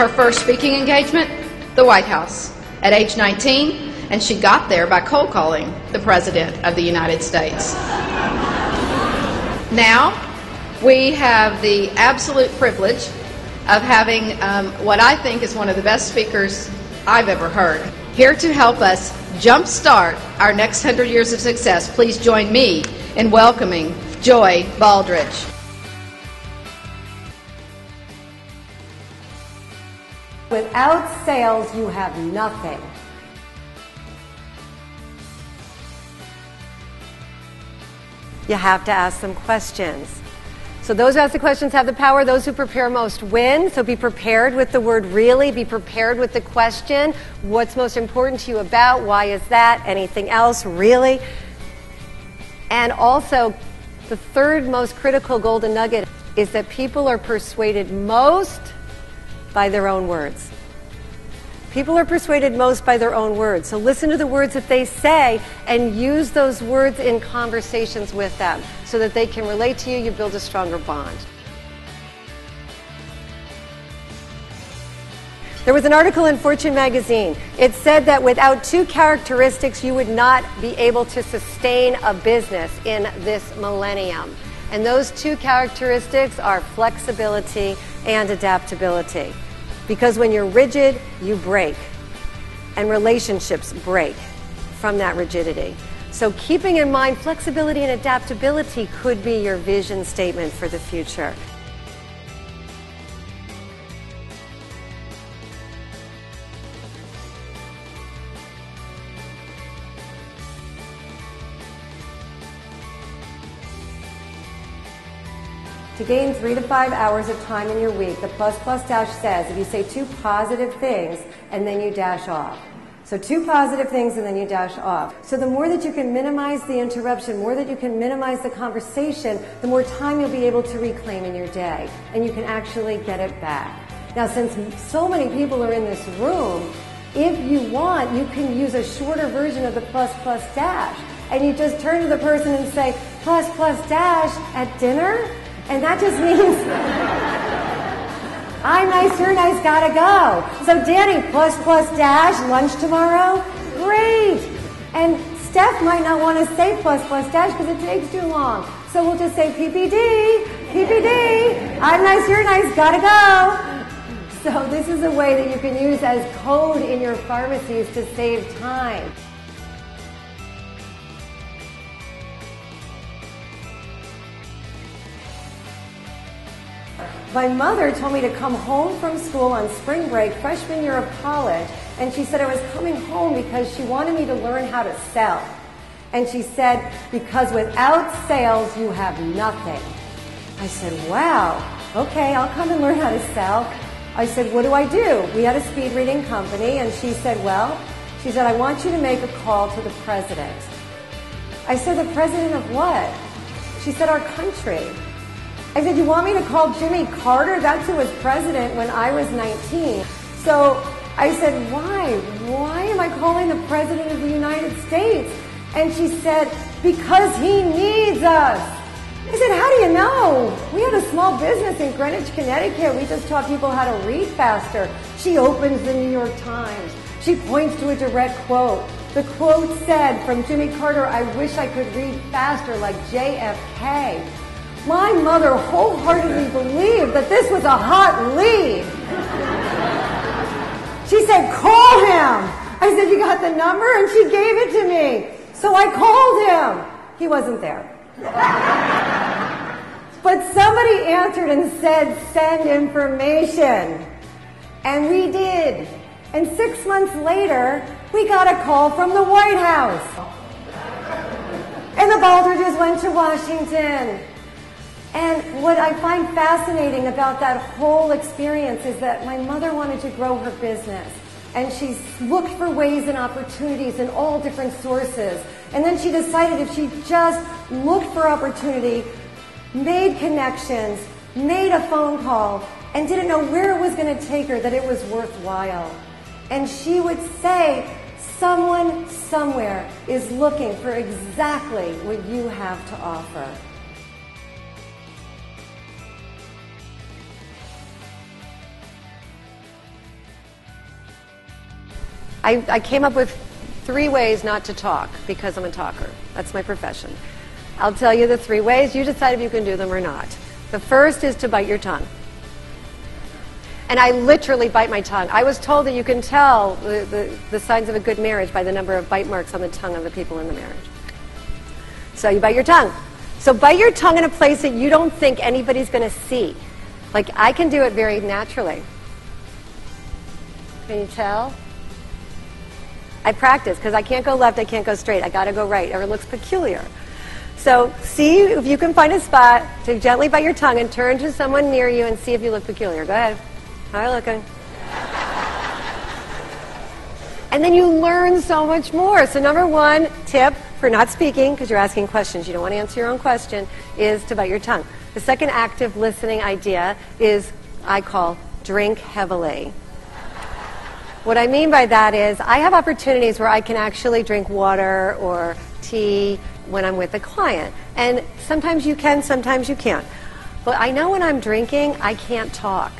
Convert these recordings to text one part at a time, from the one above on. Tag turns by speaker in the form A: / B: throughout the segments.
A: Her first speaking engagement, the White House, at age 19, and she got there by cold calling the President of the United States. Now, we have the absolute privilege of having what I think is one of the best speakers I've ever heard. Here to help us jumpstart our next 100 years of success, please join me in welcoming Joy Baldridge.
B: Without sales, you have nothing. You have to ask them questions. So those who ask the questions have the power. Those who prepare most win. So be prepared with the word really. Be prepared with the question. What's most important to you about? Why is that? Anything else? Really? And also, the third most critical golden nugget is that people are persuaded most by their own words. People are persuaded most by their own words. So listen to the words that they say and use those words in conversations with them so that they can relate to you. You build a stronger bond. There was an article in Fortune magazine. It said that without two characteristics, you would not be able to sustain a business in this millennium. And those two characteristics are flexibility and adaptability. Because when you're rigid, you break. And relationships break from that rigidity. So keeping in mind flexibility and adaptability could be your vision statement for the future. To gain 3 to 5 hours of time in your week, the plus plus dash says if you say 2 positive things and then you dash off. So 2 positive things and then you dash off. So the more that you can minimize the interruption, more that you can minimize the conversation, the more time you'll be able to reclaim in your day. And you can actually get it back. Now, since so many people are in this room, if you want, you can use a shorter version of the plus plus dash. And you just turn to the person and say, plus plus dash at dinner? And that just means, I'm nice, you're nice, gotta go. So Danny, plus plus dash, lunch tomorrow? Great. And Steph might not want to say plus plus dash because it takes too long. So we'll just say PPD, PPD, I'm nice, you're nice, gotta go. So this is a way that you can use as code in your pharmacies to save time. My mother told me to come home from school on spring break, freshman year of college, and she said I was coming home because she wanted me to learn how to sell. And she said, because without sales, you have nothing. I said, wow, okay, I'll come and learn how to sell. I said, what do I do? We had a speed reading company, and she said, well, she said, I want you to make a call to the president. I said, the president of what? She said, our country. I said, you want me to call Jimmy Carter? That's who was president when I was 19. So I said, why? Why am I calling the president of the United States? And she said, because he needs us. I said, how do you know? We had a small business in Greenwich, Connecticut. We just taught people how to read faster. She opens the New York Times. She points to a direct quote. The quote said from Jimmy Carter, I wish I could read faster like JFK. My mother wholeheartedly believed that this was a hot lead. She said, call him. I said, you got the number? And she gave it to me. So I called him. He wasn't there. But somebody answered and said, send information. And we did. And 6 months later, we got a call from the White House. And the Baldridges went to Washington. And what I find fascinating about that whole experience is that my mother wanted to grow her business. And she looked for ways and opportunities in all different sources. And then she decided if she just looked for opportunity, made connections, made a phone call, and didn't know where it was going to take her, that it was worthwhile. And she would say, someone somewhere is looking for exactly what you have to offer. I came up with 3 ways not to talk because I'm a talker. That's my profession. I'll tell you the 3 ways. You decide if you can do them or not. The first is to bite your tongue. And I literally bite my tongue. I was told that you can tell the signs of a good marriage by the number of bite marks on the tongue of the people in the marriage. So you bite your tongue. So bite your tongue in a place that you don't think anybody's going to see. Like, I can do it very naturally. Can you tell? I practice because I can't go left, I can't go straight. I got to go right, or it looks peculiar. So see if you can find a spot to gently bite your tongue and turn to someone near you and see if you look peculiar. Go ahead. How are you looking? And then you learn so much more. So number 1 tip for not speaking, because you're asking questions, you don't want to answer your own question, is to bite your tongue. The second active listening idea is, I call, drink heavily. What I mean by that is I have opportunities where I can actually drink water or tea when I'm with a client. And sometimes you can, sometimes you can't. But I know when I'm drinking, I can't talk.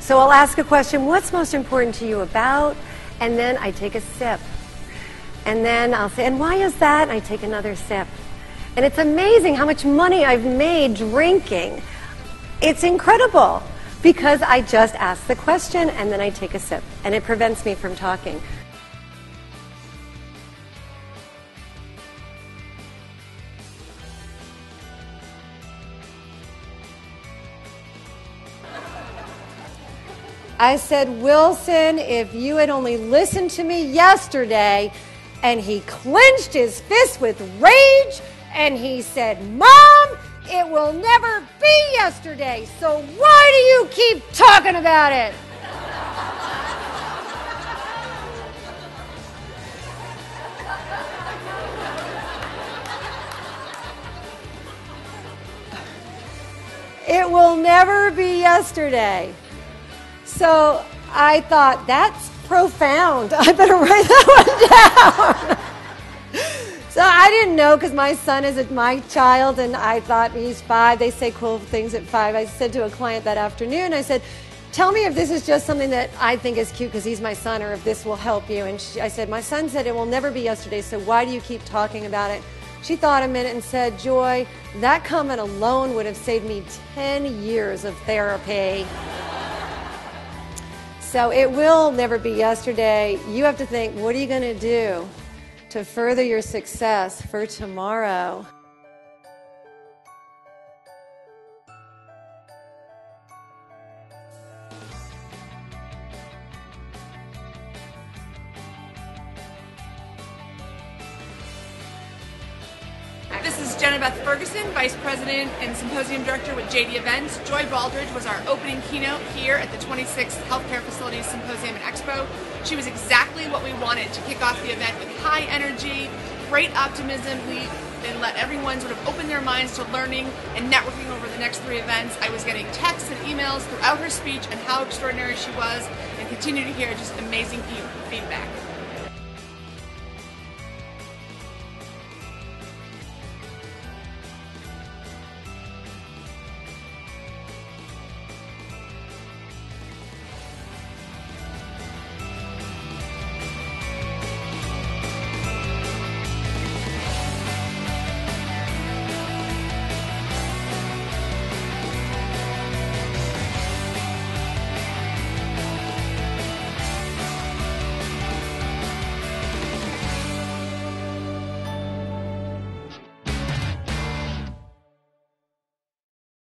B: So I'll ask a question, what's most important to you about? And then I take a sip. And then I'll say, and why is that? And I take another sip. And it's amazing how much money I've made drinking. It's incredible because I just ask the question and then I take a sip. And it prevents me from talking. I said, Wilson, if you had only listened to me yesterday. And he clenched his fist with rage, and he said, Mom, it will never be yesterday, so why do you keep talking about it? It will never be yesterday. So I thought, that's profound. I better write that one down. So I didn't know because my son is my child and I thought he's 5. They say cool things at 5. I said to a client that afternoon, I said, tell me if this is just something that I think is cute because he's my son or if this will help you. And I said, my son said it will never be yesterday, so why do you keep talking about it? She thought a minute and said, Joy, that comment alone would have saved me 10 years of therapy. So it will never be yesterday. You have to think, what are you going to do to further your success for tomorrow?
C: This is Jenna Beth Ferguson, Vice President and Symposium Director with JD Events. Joy Baldridge was our opening keynote here at the 26th Healthcare Facilities Symposium and Expo. She was exactly what we wanted to kick off the event with high energy, great optimism. We then let everyone sort of open their minds to learning and networking over the next 3 events. I was getting texts and emails throughout her speech and how extraordinary she was, and continue to hear just amazing feedback.